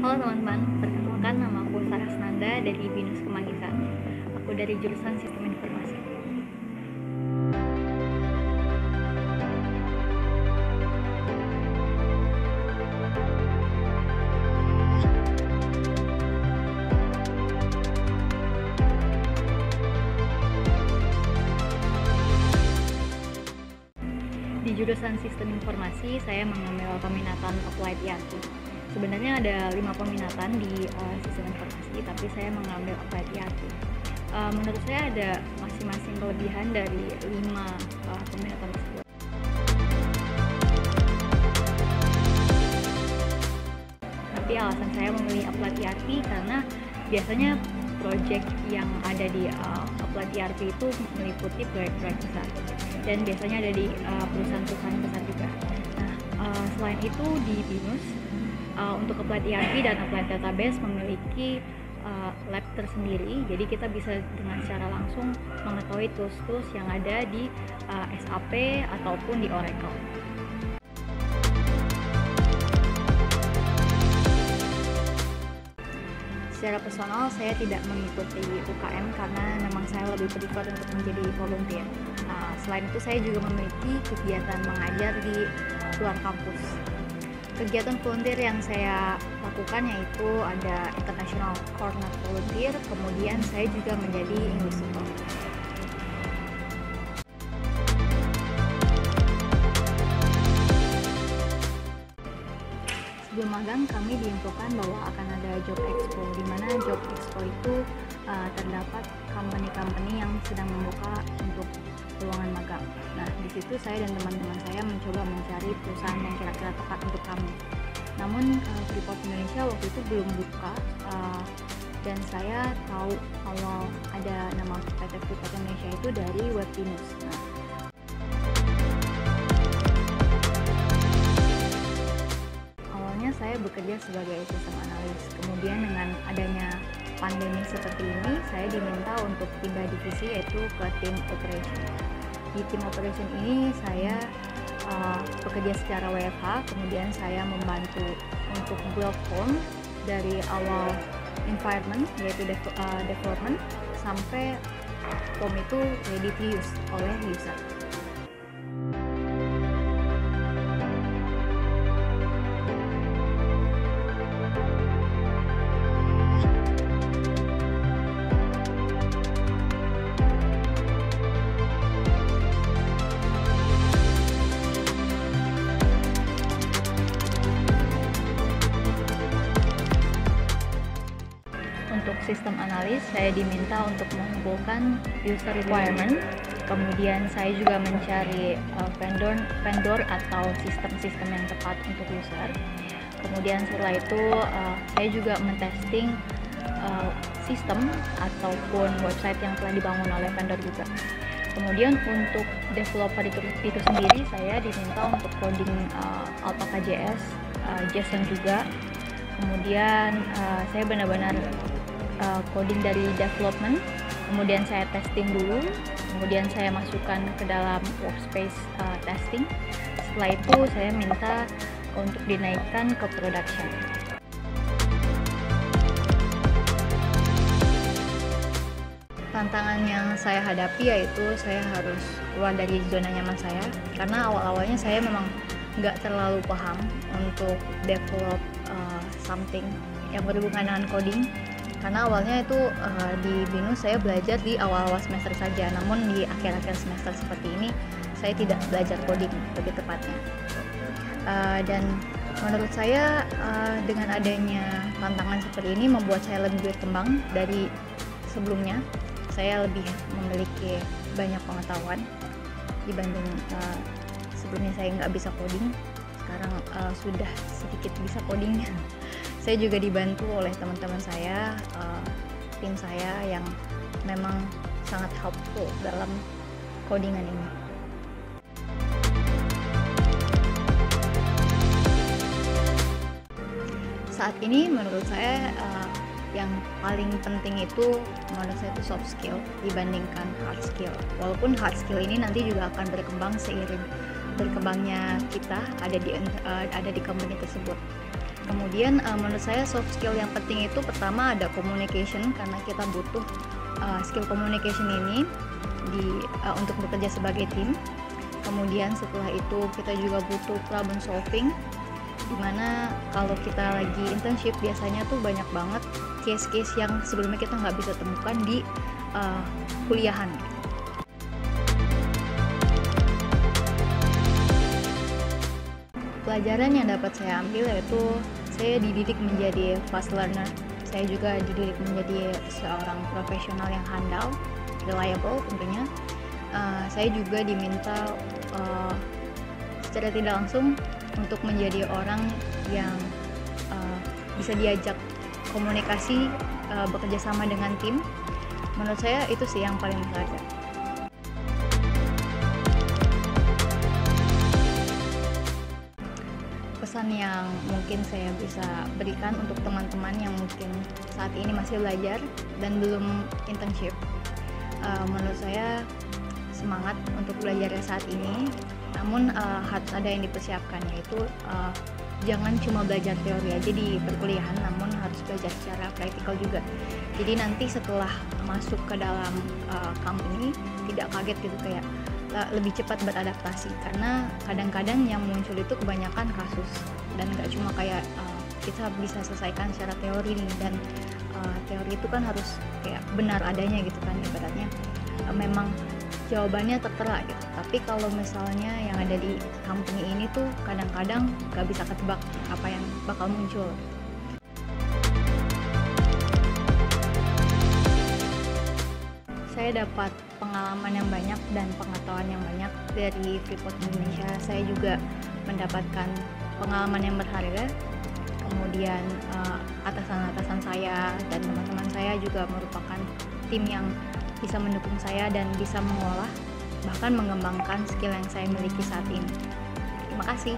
Halo teman-teman, perkenalkan nama aku Sarah Nanda dari BINUS Kemanggisan. Aku dari jurusan Sistem Informasi. Di jurusan Sistem Informasi, saya mengambil peminatan Applied ERP. Sebenarnya ada 5 peminatan di Sistem Informasi, tapi saya mengambil Applied ERP. Menurut saya ada masing-masing kelebihan dari 5 peminatan tersebut. Tapi alasan saya memilih Applied ERP karena biasanya project yang ada di Applied ERP itu meliputi proyek-proyek besar dan biasanya ada di perusahaan-perusahaan besar juga. Nah, selain itu di BINUS untuk Applied ERP dan Applied Database memiliki lab tersendiri, jadi kita bisa dengan secara langsung mengetahui tools-tools yang ada di SAP ataupun di Oracle. Secara personal saya tidak mengikuti UKM karena memang saya lebih prefer untuk menjadi volunteer. Selain itu saya juga memiliki kegiatan mengajar di luar kampus. Kegiatan volunteer yang saya lakukan yaitu ada International Corner Volunteer, kemudian saya juga menjadi English tutor. Sebelum magang kami diinfokan bahwa akan ada job expo, di mana job expo itu terdapat company-company yang sedang membuka untuk peluangan magang. Nah, di situ saya dan teman-teman saya mencoba mencari perusahaan yang kira-kira tepat untuk kami. Namun Freeport Indonesia waktu itu belum buka dan saya tahu kalau ada nama PT Freeport Indonesia itu dari web BINUS. Saya bekerja sebagai sistem analis. Kemudian dengan adanya pandemi seperti ini, saya diminta untuk pindah divisi yaitu ke tim operation. Di tim operation ini saya bekerja secara WFH, kemudian saya membantu untuk build form dari awal environment yaitu development sampai form itu ready to use oleh user. Untuk sistem analis, saya diminta untuk mengumpulkan user requirement, kemudian saya juga mencari vendor atau sistem-sistem yang tepat untuk user. Kemudian setelah itu saya juga mentesting sistem ataupun website yang telah dibangun oleh vendor juga. Kemudian untuk developer itu sendiri saya diminta untuk coding Alpaca.js, JSON juga. Kemudian saya benar-benar coding dari development, kemudian saya testing dulu, kemudian saya masukkan ke dalam workspace testing. Setelah itu saya minta untuk dinaikkan ke production. Tantangan yang saya hadapi yaitu saya harus keluar dari zona nyaman saya, karena awal-awalnya saya memang nggak terlalu paham untuk develop something yang berhubungan dengan coding. Karena awalnya itu di BINUS saya belajar di awal-awal semester saja, namun di akhir-akhir semester seperti ini saya tidak belajar coding lebih tepatnya. Dan menurut saya dengan adanya tantangan seperti ini membuat saya lebih berkembang dari sebelumnya. Saya lebih memiliki banyak pengetahuan dibanding sebelumnya saya nggak bisa coding. Sekarang sudah sedikit bisa coding. Saya juga dibantu oleh teman-teman saya, tim saya yang memang sangat helpful dalam codingan ini. Saat ini menurut saya yang paling penting itu menurut saya itu soft skill dibandingkan hard skill. Walaupun hard skill ini nanti juga akan berkembang seiring berkembangnya kita ada di company tersebut. Kemudian menurut saya soft skill yang penting itu pertama ada communication, karena kita butuh skill communication ini untuk bekerja sebagai tim. Kemudian setelah itu kita juga butuh problem solving, dimana kalau kita lagi internship biasanya tuh banyak banget case-case yang sebelumnya kita nggak bisa temukan di kuliahan. Pelajaran yang dapat saya ambil yaitu saya dididik menjadi fast learner. Saya juga dididik menjadi seorang profesional yang handal, reliable tentunya. Saya juga diminta secara tidak langsung untuk menjadi orang yang bisa diajak komunikasi, bekerja sama dengan tim. Menurut saya itu sih yang paling berharga. Pesan yang mungkin saya bisa berikan untuk teman-teman yang mungkin saat ini masih belajar dan belum internship, menurut saya semangat untuk belajarnya saat ini, namun harus ada yang dipersiapkan, yaitu jangan cuma belajar teori aja di perkuliahan, namun harus belajar secara praktikal juga. Jadi nanti setelah masuk ke dalam company tidak kaget gitu, kayak lebih cepat beradaptasi, karena kadang-kadang yang muncul itu kebanyakan kasus dan nggak cuma kayak kita bisa selesaikan secara teori nih, dan teori itu kan harus kayak benar adanya gitu kan, ibaratnya memang jawabannya tertera gitu. Tapi kalau misalnya yang ada di company ini tuh kadang-kadang nggak bisa ketebak apa yang bakal muncul. Saya dapat pengalaman yang banyak dan pengetahuan yang banyak dari Freeport Indonesia. Saya juga mendapatkan pengalaman yang berharga. Kemudian atasan-atasan saya dan teman-teman saya juga merupakan tim yang bisa mendukung saya dan bisa mengolah bahkan mengembangkan skill yang saya miliki saat ini. Terima kasih.